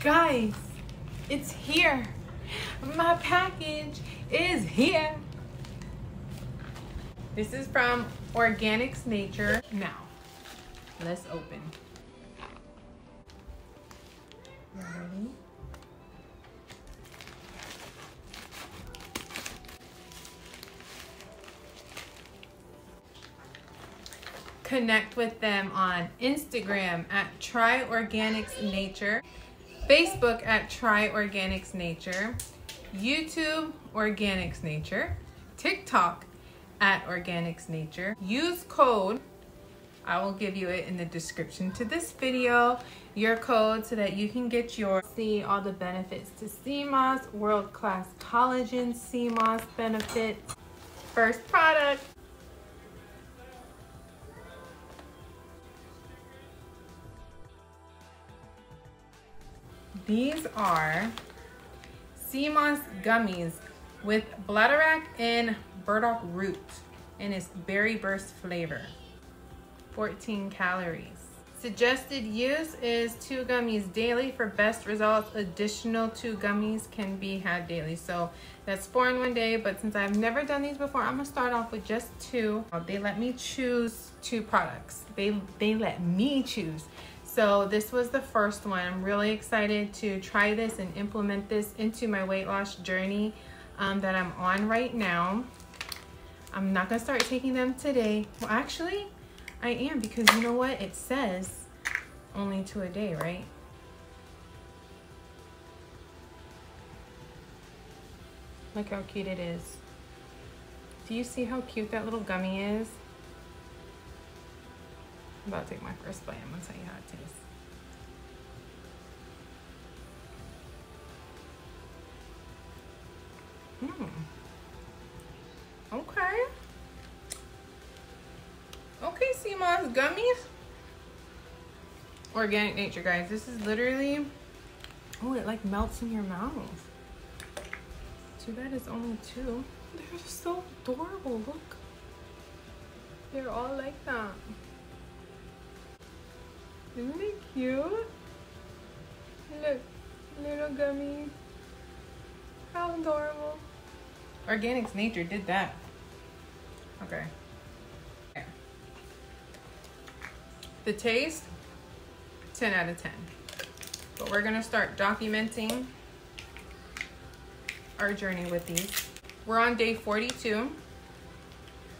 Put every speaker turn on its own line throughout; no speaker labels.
Guys, it's here. My package is here. This is from Organics Nature. Now, let's open. Ready? Connect with them on Instagram at Try Organics Nature, Facebook at Try Organics Nature, YouTube Organics Nature, TikTok at Organics Nature. Use code, I will give you it in the description to this video, your code so that you can get your, see all the benefits to sea moss, world-class collagen sea moss benefits. First product. These are Sea Moss Gummies with bladderwrack and burdock root, and it's berry burst flavor. 14 calories. Suggested use is 2 gummies daily for best results. Additional 2 gummies can be had daily. So that's 4 in one day, but since I've never done these before, I'm gonna start off with just 2. They let me choose 2 products. They let me choose. So this was the first one. I'm really excited to try this and implement this into my weight loss journey that I'm on right now. I'm not gonna start taking them today. Well, actually, I am, because you know what? It says only 2 a day, right? Look how cute it is. Do you see how cute that little gummy is? I'm about to take my first bite. I'm gonna tell you how it tastes. Okay. Okay, Sea Moss Gummies. Organic Nature, guys. This is literally, oh, it like melts in your mouth. Too bad it's only 2. They're so adorable. Look. They're all like that. Isn't it cute? Look, little gummies. How adorable. Organics Nature did that. Okay. The taste, 10 out of 10. But we're gonna start documenting our journey with these. We're on day 42.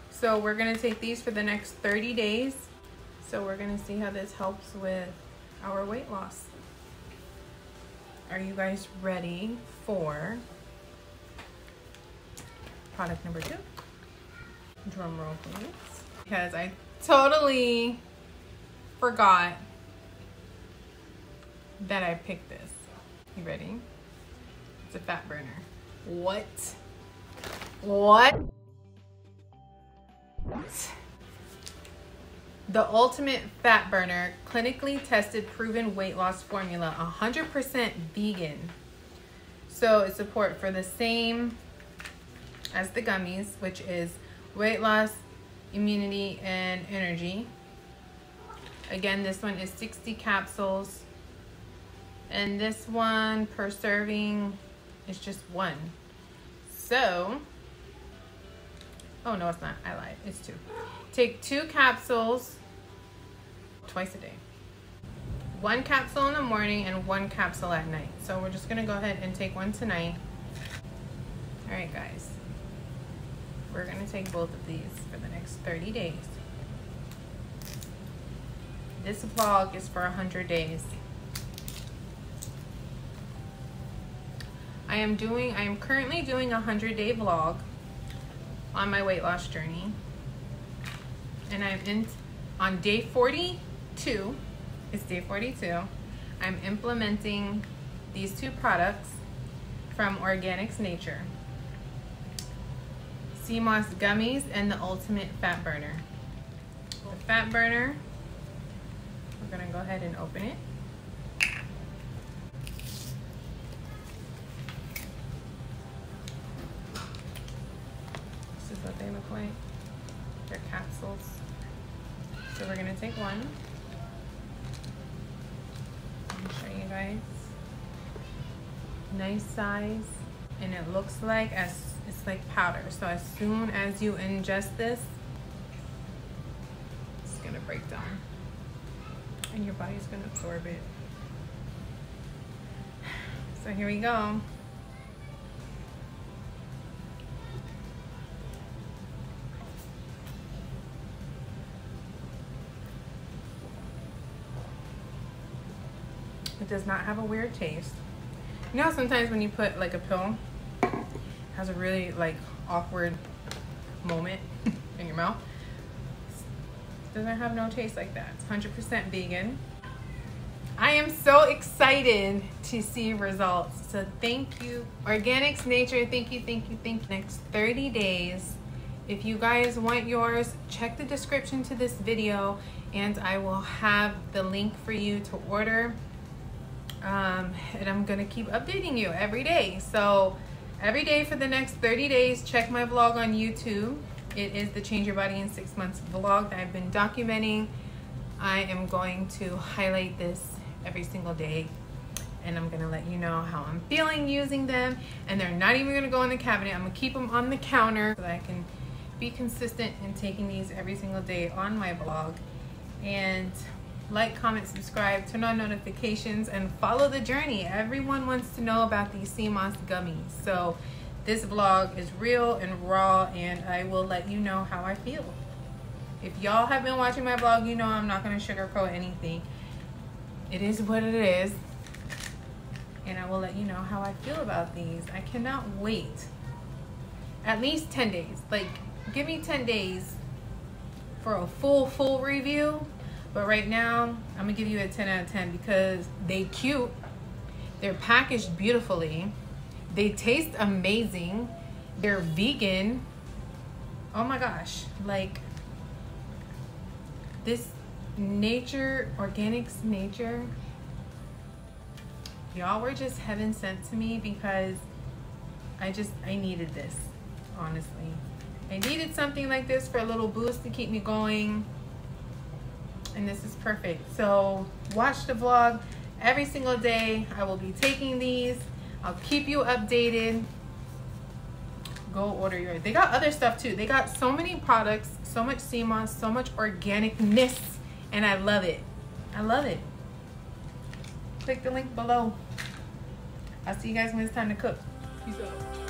So we're gonna take these for the next 30 days. So we're gonna see how this helps with our weight loss. Are you guys ready for product number 2? Drum roll, please. Because I totally forgot that I picked this. You ready? It's a fat burner. What? What? The ultimate fat burner, clinically tested, proven weight loss formula, 100% vegan. So it's support for the same as the gummies, which is weight loss, immunity, and energy. Again, this one is 60 capsules. And this one per serving is just 1. So, oh no, it's not. I lied. It's 2. Take 2 capsules twice a day. 1 capsule in the morning and 1 capsule at night. So we're just gonna go ahead and take 1 tonight. All right, guys. We're gonna take both of these for the next 30 days. This vlog is for 100 days. I am currently doing a 100-day vlog on my weight loss journey. And I'm on day 42. It's day 42. I'm implementing these 2 products from Organics Nature. Sea Moss Gummies and the Ultimate Fat Burner. The Fat Burner, we're gonna go ahead and open it. This is what they look like. They're capsules. So we're gonna take 1. I'll show you guys. nice size, and it looks like it's like powder. So as soon as you ingest this, it's gonna break down and your body's gonna absorb it. So here we go. It does not have a weird taste. You know, sometimes when you put like a pill, it has a really like awkward moment in your mouth. It doesn't have no taste like that. It's 100% vegan. I am so excited to see results. So thank you, Organics Nature. Thank you, thank you, thank you. Next 30 days. If you guys want yours, check the description to this video and I will have the link for you to order. And I'm gonna keep updating you every day. So every day for the next 30 days, check my vlog on YouTube. It is the Change Your Body in 6 Months vlog that I've been documenting. I am going to highlight this every single day and I'm gonna let you know how I'm feeling using them. And they're not even gonna go in the cabinet. I'm gonna keep them on the counter so that I can be consistent in taking these every single day on my vlog. And like, comment, subscribe, turn on notifications, and follow the journey. Everyone wants to know about these Sea Moss Gummies. So this vlog is real and raw, and I will let you know how I feel. If y'all have been watching my vlog, you know I'm not going to sugarcoat anything. It is what it is. And I will let you know how I feel about these. I cannot wait. At least 10 days. Like, give me 10 days for a full review. But right now, I'm gonna give you a 10 out of 10 because they cute, they're packaged beautifully, they taste amazing, they're vegan. Oh my gosh, like this nature, Organics Nature, y'all were just heaven sent to me because I needed this, honestly. I needed something like this for a little boost to keep me going. And this is perfect. So watch the vlog every single day. I will be taking these. I'll keep you updated. Go order yours. They got other stuff too. They got so many products, so much sea moss, so much organicness, and I love it. I love it. Click the link below. I'll see you guys when it's time to cook. Peace out.